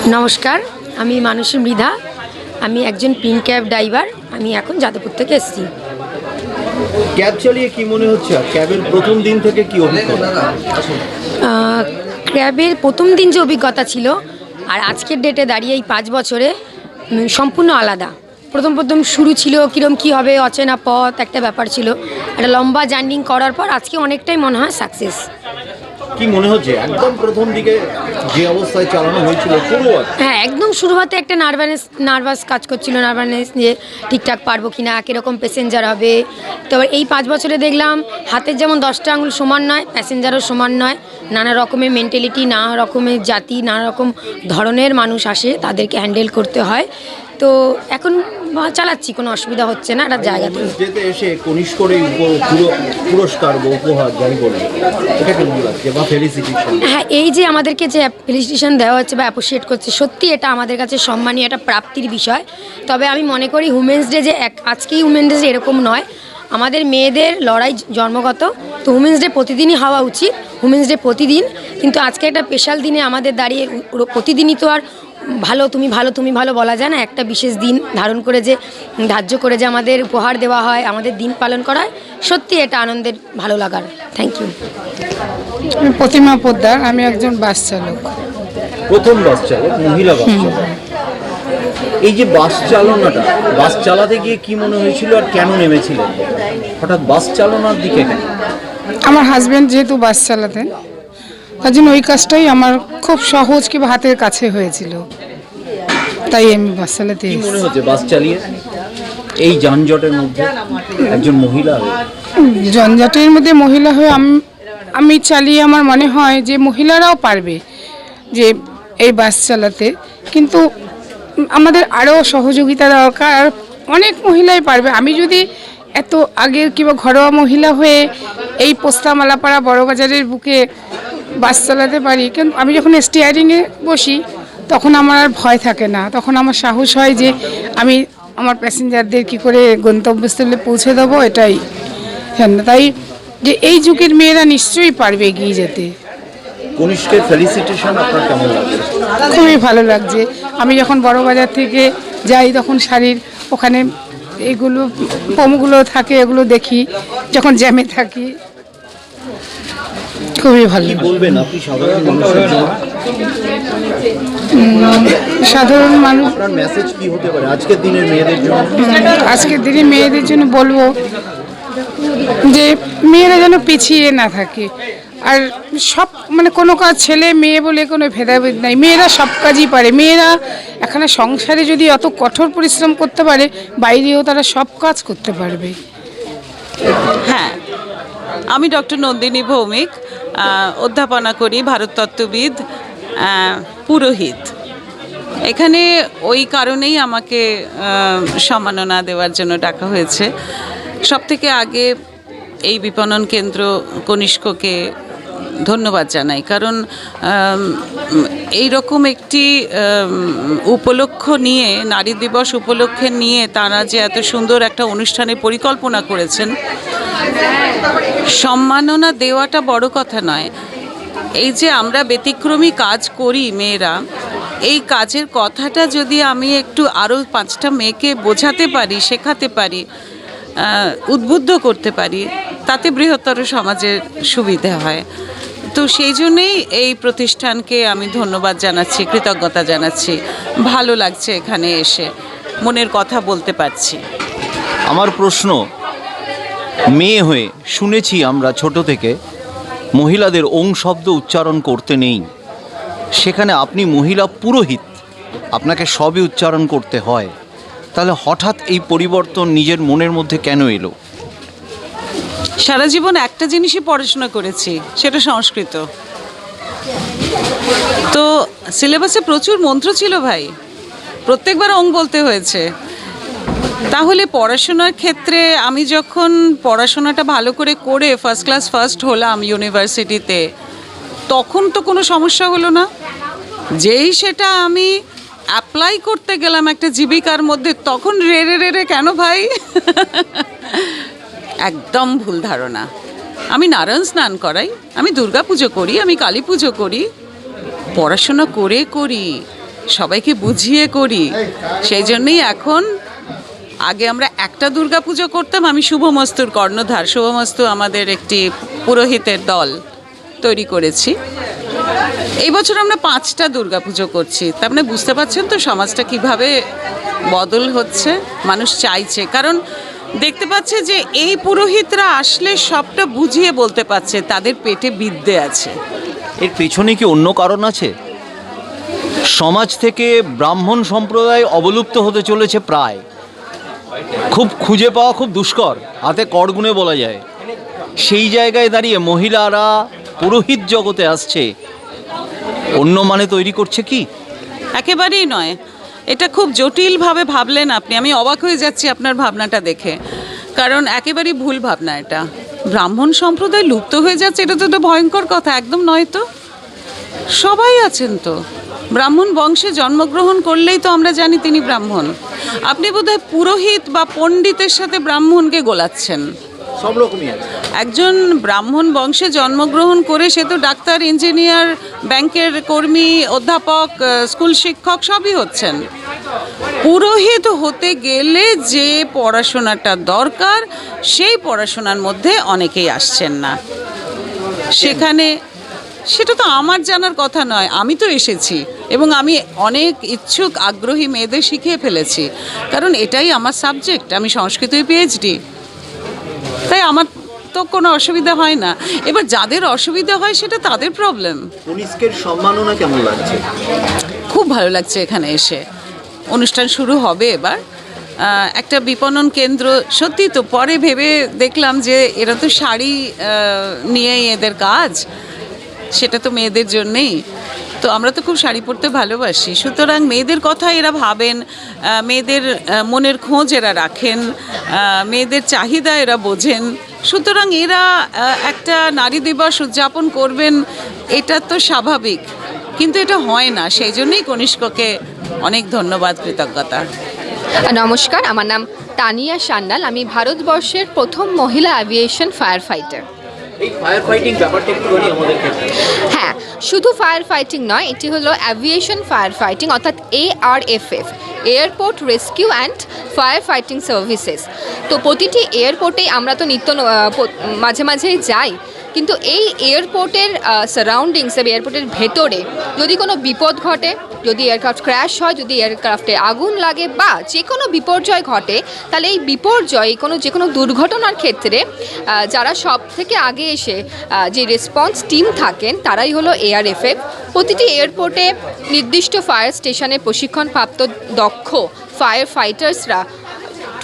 নমস্কার, আমি মানসী মৃধা। আমি একজন পিঙ্ক ক্যাব ড্রাইভার। আমি এখন যাদবপুর থেকে এসেছি। ক্যাব চালিয়ে কি মনে হচ্ছে? আর ক্যাবের প্রথম দিন থেকে কি অভিজ্ঞতা? ক্যাবের প্রথম দিন যে অভিজ্ঞতা ছিল আর আজকের ডেটে দাঁড়িয়ে এই 5 বছরে সম্পূর্ণ আলাদা। প্রথম শুরু ছিল কীরকম কী হবে, অচেনা পথ একটা ব্যাপার ছিল। একটা লম্বা জার্নি করার পর আজকে অনেকটাই মনে হয় সাকসেস। কি মনে হচ্ছে একদম প্রথম দিকে যে অবস্থায় চালানো হয়েছিল শুরুয়াত? হ্যাঁ, একদম শুরুতে একটা নার্ভাস কাজ করছিল, নার্ভাসনেস যে ঠিকঠাক পারবো কি না, কীরকম প্যাসেঞ্জার হবে। তো এই 5 বছরে দেখলাম হাতের যেমন 10টা আঙুল সমান নয়, প্যাসেঞ্জারও সমান নয়। নানা রকমের মেন্টালিটি, নানা রকমের জাতি, নানা রকম ধরনের মানুষ আসে, তাদেরকে হ্যান্ডেল করতে হয়। তো এখন চালাচ্ছি, কোনো অসুবিধা হচ্ছে না। একটা জায়গাতে যেতে এসে কনিষ্করে পুরস্কার বা উপহার যাই বলি, এটা কেমন লাগছে বা ফেলিসিটেশন? হ্যাঁ, এই যে আমাদেরকে যে ফেলিসিটেশন দেওয়া হচ্ছে বা অ্যাপ্রিসিয়েট করছে, সত্যি এটা আমাদের কাছে সম্মানীয় একটা প্রাপ্তির বিষয়। তবে আমি মনে করি উমেন্স ডে যে আজকেই উমেন্স ডে এরকম নয়, আমাদের মেয়েদের লড়াই জন্মগত। তো উমেন্স ডে প্রতিদিনই হওয়া উচিত, উমেন্স ডে প্রতিদিন। কিন্তু আজকে একটা স্পেশাল দিনে আমাদের দাঁড়িয়ে প্রতিদিনই তো আর তুমি ভালো বলা যায় না। একটা বিশেষ দিন ধার্য করে যে আমাদের উপহার দেওয়া হয়, আমাদের দিন পালন করা হয়, সত্যি এটা আনন্দের, ভালো লাগার। Thank you. আমি প্রতিমা পোদ্দার, আমি একজন বাস চালক। প্রথম বাস চালক, মহিলা বাস চালক। এই যে বাস চালাতে গিয়ে কি মনে হয়েছিল আর কেন নেমেছিলেন? হঠাৎ বাস চালানোর দিকে কেন? আমার হাজব্যান্ড যেহেতু বাস চালাতেন, তার জন্য ওই কাজটাই আমার খুব সহজ কিংবা হাতের কাছে হয়েছিল, তাই আমি বাস চালাতে কি মনে হচ্ছে বাস চালিয়ে এই যানজটের মধ্যে একজন মহিলা হয়ে? যানজটের মধ্যে মহিলা হয়ে আমি চালিয়ে আমার মনে হয় যে মহিলারাও পারবে যে এই বাস চালাতে, কিন্তু আমাদের আরও সহযোগিতা দরকার। আর অনেক মহিলাই পারবে। আমি যদি এত আগের কিংবা ঘরোয়া মহিলা হয়ে এই পোস্তা মালাপাড়া বড়বাজারের বুকে বাস চালাতে পারি, কিন্তু আমি যখন স্টিয়ারিংয়ে বসি তখন আমার আর ভয় থাকে না। তখন আমার সাহস হয় যে আমি আমার প্যাসেঞ্জারদের কি করে গন্তব্যস্থলে পৌঁছে দেবো, এটাই। হ্যাঁ, তাই যে এই যুগের মেয়েরা নিশ্চয়ই পারবে এগিয়ে যেতে। কনিষ্কের ফেলিসিটেশন আপনার কেমন লাগছে? খুবই ভালো লাগছে। আমি যখন বড়বাজার থেকে যাই তখন শাড়ির ওখানে এইগুলো পমগুলো থাকে, এগুলো দেখি যখন জ্যামে থাকি। খুবই ভালো। কি বলবেন আপনি সাধারণ মানুষের জন্য? সাধারণ মানুষ, আপনার মেসেজ কি হতে পারে আজকের দিনের মেয়েদের জন্য? আজকের দিনে মেয়েদের জন্য বলবো যে মেয়েরা যেন পিছিয়ে না থাকে। আর সব কোনো কাজ ছেলে মেয়ে বলে কোনো ভেদাভেদ নাই, মেয়েরা সব কাজই পারে। মেয়েরা এখানে সংসারে যদি অত কঠোর পরিশ্রম করতে পারে, বাইরেও তারা সব কাজ করতে পারবে। হ্যাঁ, আমি ডক্টর নন্দিনী ভৌমিক, অধ্যাপনা করি, ভারততত্ত্ববিদ, পুরোহিত। এখানে ওই কারণেই আমাকে সম্মাননা দেওয়ার জন্য ডাকা হয়েছে। সবথেকে আগে এই বিপণন কেন্দ্র কনিষ্ককে ধন্যবাদ জানাই, কারণ এই রকম একটি উপলক্ষ নিয়ে, নারী দিবস উপলক্ষে নিয়ে তারা যে এত সুন্দর একটা অনুষ্ঠানের পরিকল্পনা করেছেন। সম্মাননা দেওয়াটা বড় কথা নয়, এই যে আমরা ব্যতিক্রমী কাজ করি মেয়েরা, এই কাজের কথাটা যদি আমি একটু আরও 5টা মেয়েকে বোঝাতে পারি, শেখাতে পারি, উদ্বুদ্ধ করতে পারি, তাতে বৃহত্তর সমাজের সুবিধা হয়। তো সেই জন্যেই এই প্রতিষ্ঠানকে আমি ধন্যবাদ জানাচ্ছি, কৃতজ্ঞতা জানাচ্ছি। ভালো লাগছে এখানে এসে, মনের কথা বলতে পারছি। আমার প্রশ্ন, মেয়ে হয়ে শুনেছি আমরা ছোট থেকে মহিলাদের ওং শব্দ উচ্চারণ করতে নেই। সেখানে আপনি মহিলা পুরোহিত, আপনাকে সবই উচ্চারণ করতে হয়। তাহলে হঠাৎ এই পরিবর্তন নিজের মনের মধ্যে কেন এলো? সারা জীবন একটা জিনিসই পড়াশোনা করেছি, সেটা সংস্কৃত। তো সিলেবাসে প্রচুর মন্ত্র ছিল ভাই, প্রত্যেকবার ওং বলতে হয়েছে। তাহলে পড়াশোনার ক্ষেত্রে আমি যখন পড়াশোনাটা ভালো করে ফার্স্ট ক্লাস ফার্স্ট হলাম ইউনিভার্সিটিতে, তখন তো কোনো সমস্যা হলো না। যেই সেটা আমি অ্যাপ্লাই করতে গেলাম একটা জীবিকার মধ্যে, তখন রে কেন ভাই? একদম ভুল ধারণা। আমি নারায়ণ স্নান করাই, আমি দুর্গা পুজো করি, আমি কালী পুজো করি, পড়াশোনা করি। সবাইকে বুঝিয়ে করি। সেই জন্যই এখন, আগে আমরা একটা দুর্গাপুজো করতাম, আমি শুভমস্তুর কর্ণধার। শুভমস্তু আমাদের একটি পুরোহিতের দল তৈরি করেছি। এই বছর আমরা 5টা দুর্গাপুজো করছি। তার মানে বুঝতে পারছেন তো সমাজটা কিভাবে বদল হচ্ছে, মানুষ চাইছে, কারণ দেখতে পাচ্ছে যে এই পুরোহিতরা আসলে সবটা বুঝিয়ে বলতে পারছে, তাদের পেটে বিদ্যে আছে। এর পেছনে কি অন্য কারণ আছে? সমাজ থেকে ব্রাহ্মণ সম্প্রদায় অবলুপ্ত হতে চলেছে প্রায়, খুব খুঁজে পাওয়া খুব দুষ্কর, হাতে করগুনে বলা যায়। সেই জায়গায় দাঁড়িয়ে মহিলারা পুরোহিত জগতে আসছে, অন্য মানে তৈরি করছে কি? একেবারেই নয়, এটা খুব জটিলভাবে ভাবলেন আপনি। আমি অবাক হয়ে যাচ্ছি আপনার ভাবনাটা দেখে, কারণ একেবারেই ভুল ভাবনা এটা। ব্রাহ্মণ সম্প্রদায় লুপ্ত হয়ে যাচ্ছে, এটা তো একটা ভয়ঙ্কর কথা। একদম নয় তো, সবাই আছেন তো। ব্রাহ্মণ বংশে জন্মগ্রহণ করলেই তো আমরা জানি তিনি ব্রাহ্মণ। আপনি বোধহয় পুরোহিত বা পণ্ডিতের সাথে ব্রাহ্মণকে গোলাচ্ছেন। সব রকমই আছে। একজন ব্রাহ্মণ বংশে জন্মগ্রহণ করে সে তো ডাক্তার, ইঞ্জিনিয়ার, ব্যাংকের কর্মী, অধ্যাপক, স্কুল শিক্ষক সবই হচ্ছেন। পুরোহিত হতে গেলে যে পড়াশোনাটা দরকার, সেই পড়াশোনার মধ্যে অনেকেই আসছেন না। সেখানে সেটা তো আমার জানার কথা নয়, আমি তো এসেছি এবং আমি অনেক ইচ্ছুক আগ্রহী মেয়েদের শিখিয়ে ফেলেছি, কারণ এটাই আমার সাবজেক্ট। আমি সংস্কৃতই পিএইচডি, তাই আমার তো কোনো অসুবিধা হয় না। এবার যাদের অসুবিধা হয় সেটা তাদের প্রবলেম। কনিষ্কের সম্মাননা কেমন লাগছে? খুব ভালো লাগছে এখানে এসে। অনুষ্ঠান শুরু হবে এবার, একটা বিপণন কেন্দ্র। সত্যি তো, পরে ভেবে দেখলাম যে এরা তো শাড়ি নিয়েই এদের কাজ, সেটা তো মেয়েদের জন্যেই। তো আমরা তো খুব শাড়ি পরতে ভালোবাসি, সুতরাং মেয়েদের কথা এরা ভাবেন, মেয়েদের মনের খোঁজ এরা রাখেন, মেয়েদের চাহিদা এরা বোঝেন। সুতরাং এরা একটা নারী দিবস উদযাপন করবেন, এটা তো স্বাভাবিক, কিন্তু এটা হয় না। সেই জন্যই কনিষ্ককে অনেক ধন্যবাদ, কৃতজ্ঞতা। নমস্কার, আমার নাম তানিয়া সান্যাল। আমি ভারতবর্ষের প্রথম মহিলা অ্যাভিয়েশন ফায়ার ফাইটার। এই ফায়ার ফাইটিং ব্যাপারটা একটু আমাদের ক্ষেত্রে। হ্যাঁ, শুধু ফায়ার ফাইটিং নয়, এটি হলো অ্যাভিয়েশন ফায়ার ফাইটিং, অর্থাৎ ARFF, airport rescue and fire fighting services. তো প্রতিটি এয়ারপোর্টেই আমরা তো মাঝে মাঝেই যাই, কিন্তু এই এয়ারপোর্টের সারাউন্ডিংস, এয়ারপোর্টের ভেতরে যদি কোনো বিপদ ঘটে, যদি এয়ারক্রাফট ক্র্যাশ হয়, যদি এয়ারক্রাফটে আগুন লাগে বা যে কোনো বিপর্যয় ঘটে, তাহলে এই বিপর্যয় যে কোনো দুর্ঘটনার ক্ষেত্রে যারা সব থেকে আগে এসে যে রেসপন্স টিম থাকেন, তারাই হলো ARFF। প্রতিটি এয়ারপোর্টে নির্দিষ্ট ফায়ার স্টেশনে প্রশিক্ষণপ্রাপ্ত দক্ষ ফায়ার ফাইটার্সরা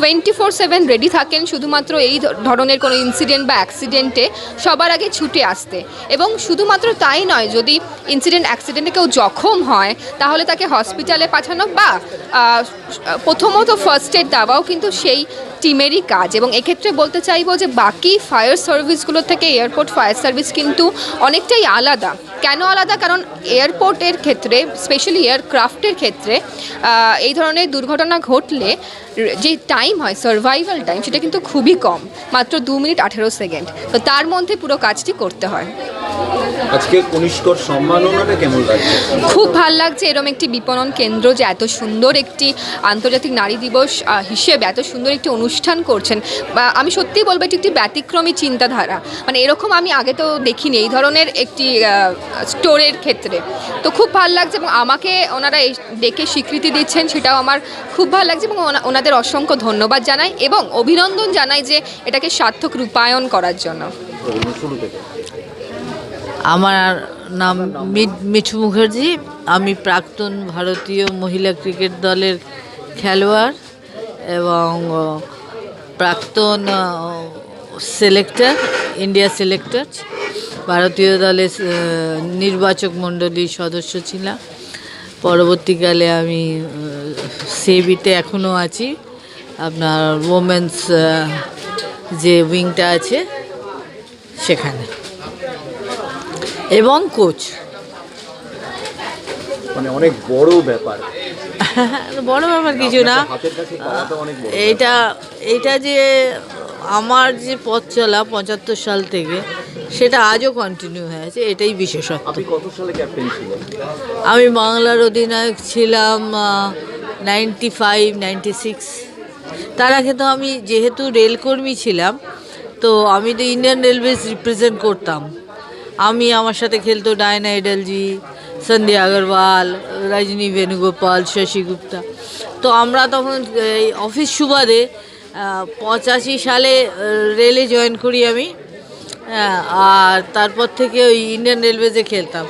24/7 রেডি থাকেন, শুধুমাত্র এই ধরনের কোনো ইনসিডেন্ট বা অ্যাক্সিডেন্টে সবার আগে ছুটে আসতে। এবং শুধুমাত্র তাই নয়, যদি ইনসিডেন্ট অ্যাক্সিডেন্টে কেউ জখম হয়, তাহলে তাকে হসপিটালে পাঠানো বা প্রথমত ফার্স্ট এড দেওয়াও কিন্তু সেই টিমেরই কাজ। এবং এক্ষেত্রে বলতে চাইবো যে বাকি ফায়ার সার্ভিসগুলো থেকে এয়ারপোর্ট ফায়ার সার্ভিস কিন্তু অনেকটাই আলাদা। কেন আলাদা? কারণ এয়ারপোর্টের ক্ষেত্রে, স্পেশালি এয়ারক্রাফটের ক্ষেত্রে, এই ধরনের দুর্ঘটনা ঘটলে যে টাইম হয়, সার্ভাইভাল টাইম, সেটা কিন্তু খুবই কম, মাত্র 2 মিনিট 18 সেকেন্ড। তো তার মধ্যে পুরো কাজটি করতে হয়। আজকে কনিষ্কর সম্মাননাটা কেমন লাগছে? খুব ভাল লাগছে এরকম একটি বিপণন কেন্দ্র যে এত সুন্দর একটি আন্তর্জাতিক নারী দিবস হিসেবে এত সুন্দর একটি অনুষ্ঠান করছেন। আমি সত্যিই বলবো এটি একটি ব্যতিক্রমী চিন্তাধারা, মানে এরকম আমি আগে তো দেখিনি এই ধরনের একটি স্টোরের ক্ষেত্রে। তো খুব ভাল লাগছে এবং আমাকে ওনারা ডেকে স্বীকৃতি দিচ্ছেন, সেটাও আমার খুব ভালো লাগছে এবং ওনাদের অসংখ্য ধন্যবাদ জানাই এবং অভিনন্দন জানাই যে এটাকে সার্থক রূপায়ণ করার জন্য। আমার নাম মিঠু মুখার্জি। আমি প্রাক্তন ভারতীয় মহিলা ক্রিকেট দলের খেলোয়াড় এবং প্রাক্তন সিলেক্টর, ইন্ডিয়া সিলেক্টর, ভারতীয় দলের নির্বাচক মণ্ডলীর সদস্য ছিলাম। পরবর্তীকালে আমি সিবিতে এখনও আছি, আপনার ওমেন্স যে উইংটা আছে সেখানে, এবং কোচ। মানে অনেক বড় ব্যাপার। বড় ব্যাপার কিছু না, এইটা যে আমার যে পথ চলা 75 সাল থেকে, সেটা আজও কন্টিনিউ হয়ে আছে, এটাই বিশেষত্ব। আপনি কত সালে ক্যাপ্টেন ছিলেন? আমি বাংলার অধিনায়ক ছিলাম 95-96। তার আগে তো আমি যেহেতু রেলকর্মী ছিলাম, তো আমি তো ইন্ডিয়ান রেলওয়েজ রিপ্রেজেন্ট করতাম। আমার সাথে খেলতো ডায়না এডালজি, সন্ধ্যা আগরওয়াল, রজনী বেনুগোপাল, শশী গুপ্তা। তো আমরা তখন এই অফিস সুবাদে 85 সালে রেলে জয়েন করি আমি। আর তারপর থেকে ওই ইন্ডিয়ান রেলওয়েজে খেলতাম।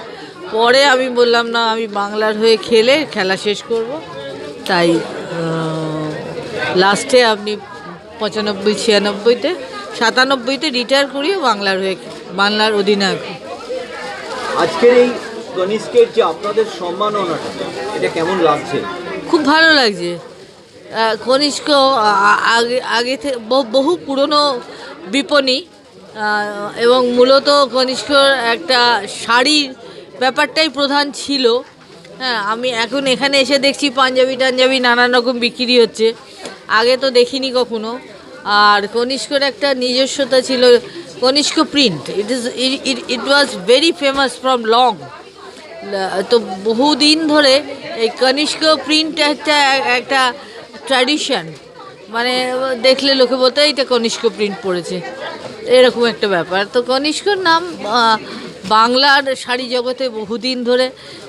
পরে আমি বললাম না, আমি বাংলার হয়ে খেলা শেষ করব। তাই লাস্টে আপনি 95-96-তে 97-তে রিটায়ার করিয়ে বাংলার অধিনায়ক। আজকের এই কনিষ্কের যে আপনাদের সম্মাননাটা, এটা কেমন লাগছে? খুব ভালো লাগছে। কনিষ্ক আগে থেকে বহু পুরনো বিপণী, এবং মূলত কনিষ্কর একটা শাড়ির ব্যাপারটাই প্রধান ছিল। হ্যাঁ, আমি এখন এখানে এসে দেখছি পাঞ্জাবি নানান রকম বিক্রি হচ্ছে, আগে তো দেখিনি কখনো। আর কনিষ্কর একটা নিজস্বতা ছিল, Kanishka print. It was very famous from long. তো বহুদিন ধরে এই কনিষ্ক প্রিন্ট একটা ট্র্যাডিশন, মানে দেখলে লোকে বলতে এটা কনিষ্ক প্রিন্ট পড়েছে, এরকম একটা ব্যাপার। তো কনিষ্কর নাম বাংলার শাড়ি জগতে বহুদিন ধরে,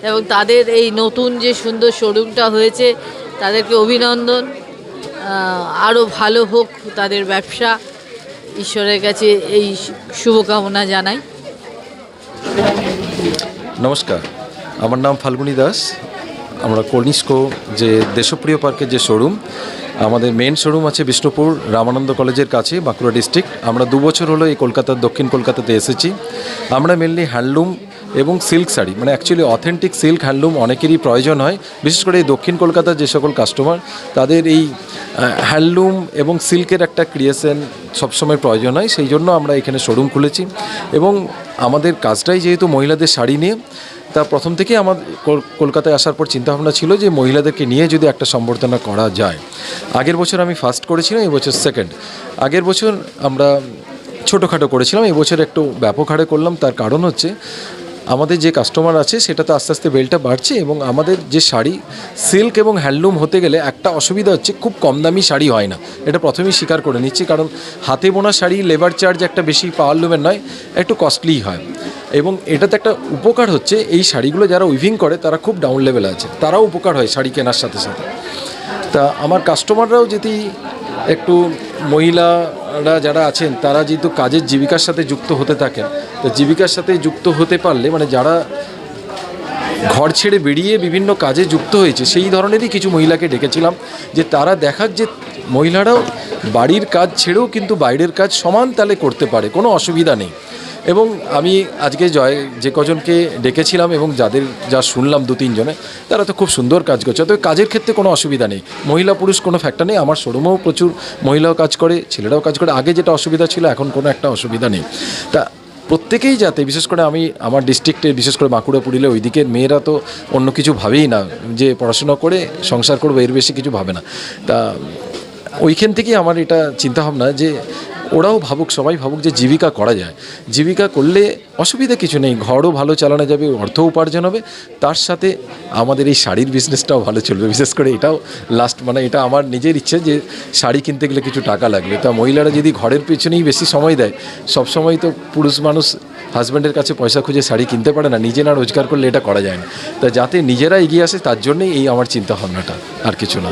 এবং তাদের এই নতুন যে সুন্দর শোরুমটা হয়েছে, তাদেরকে অভিনন্দন। আরও ভালো হোক তাদের ব্যবসা, ঈশ্বরের কাছে এই শুভকামনা জানাই। নমস্কার, আমার নাম ফাল্গুনী দাস। আমরা কনিষ্ক যে দেশপ্রিয় পার্কের যে শোরুম, আমাদের মেন শোরুম আছে বিষ্ণুপুর রামানন্দ কলেজের কাছে, বাঁকুড়া ডিস্ট্রিক্ট। আমরা 2 বছর হলো এই দক্ষিণ কলকাতাতে এসেছি। আমরা মেনলি হ্যান্ডলুম এবং সিল্ক শাড়ি, মানে অ্যাকচুয়ালি অথেন্টিক সিল্ক হ্যান্ডলুম অনেকেরই প্রয়োজন হয়, বিশেষ করে এই দক্ষিণ কলকাতার যে সকল কাস্টমার, তাদের এই হ্যান্ডলুম এবং সিল্কের একটা ক্রিয়েশন সবসময় প্রয়োজন হয়। সেই জন্য আমরা এখানে শোরুম খুলেছি। এবং আমাদের কাজটাই যেহেতু মহিলাদের শাড়ি নিয়ে, তা প্রথম থেকে আমার কলকাতায় আসার পর চিন্তাভাবনা ছিল যে মহিলাদেরকে নিয়ে যদি একটা সম্বর্ধনা করা যায়। আগের বছর আমি ফার্স্ট করেছিলাম, এবছর সেকেন্ড। আগের বছর আমরা ছোটোখাটো করেছিলাম, এবছর একটু ব্যাপক হারে করলাম। তার কারণ হচ্ছে আমাদের যে কাস্টমার আছে সেটা তো আস্তে আস্তে বেলটা বাড়ছে, এবং আমাদের যে শাড়ি সিল্ক এবং হ্যান্ডলুম হতে গেলে একটা অসুবিধা হচ্ছে, খুব কম দামি শাড়ি হয় না। এটা প্রথমেই স্বীকার করে নিচ্ছি, কারণ হাতে বোনা শাড়ি লেবার চার্জ একটা বেশি পাওয়ারলুমের নয়, একটু কস্টলিই হয়। এবং এটাতে একটা উপকার হচ্ছে, এই শাড়িগুলো যারা উইভিং করে তারা খুব ডাউন লেভেলে আছে, তারাও উপকার হয় শাড়ি কেনার সাথে সাথে। তা আমার কাস্টমাররাও যদি একটু, মহিলারা যারা আছেন তারা যেহেতু কাজের জীবিকার সাথে যুক্ত হতে থাকেন, তো জীবিকার সাথে যুক্ত হতে পারলে, মানে যারা ঘর ছেড়ে বেরিয়ে বিভিন্ন কাজে যুক্ত হয়েছে, সেই ধরনেরই কিছু মহিলাকে ডেকেছিলাম, যে তারা দেখাক যে মহিলারাও বাড়ির কাজ ছেড়েও কিন্তু বাইরের কাজ সমান তালে করতে পারে, কোনো অসুবিধা নেই। এবং আমি আজকে যে কজনকে ডেকেছিলাম এবং যা শুনলাম 2-3 জনে, তারা তো খুব সুন্দর কাজ করছে। তবে কাজের ক্ষেত্রে কোনো অসুবিধা নেই, মহিলা পুরুষ কোনো ফ্যাক্টর নেই। আমার শোরুমেও প্রচুর মহিলাও কাজ করে, ছেলেরাও কাজ করে। আগে যেটা অসুবিধা ছিল, এখন কোনো একটা অসুবিধা নেই। তা প্রত্যেকেই যাতে, বিশেষ করে আমি আমার ডিস্ট্রিক্টে, বিশেষ করে বাঁকুড়া পুরুলিয়া ওই দিকের মেয়েরা তো অন্য কিছু ভাবেই না, যে পড়াশোনা করে সংসার করবো, এর বেশি কিছু ভাবে না। তা ওইখান থেকেই আমার এটা চিন্তাভাবনা যে ওরাও ভাবুক, সবাই ভাবুক যে জীবিকা করা যায়। জীবিকা করলে অসুবিধা কিছু নেই, ঘরও ভালো চালানো যাবে, অর্থ উপার্জন হবে, তার সাথে আমাদের এই শাড়ির বিজনেসটাও ভালো চলবে। বিশেষ করে এটাও মানে এটা আমার নিজের ইচ্ছে যে শাড়ি কিনতে গেলে কিছু টাকা লাগবে। তা মহিলারা যদি ঘরের পেছনেই বেশি সময় দেয়, সবসময় তো পুরুষ মানুষ হাজব্যান্ডের কাছে পয়সা খুঁজে শাড়ি কিনতে পারে না, নিজে না রোজগার করলে এটা করা যায় না। তা যাতে নিজেরা এগিয়ে আসে, তার জন্যই এই আমার চিন্তা ভাবনাটা, আর কিছু না।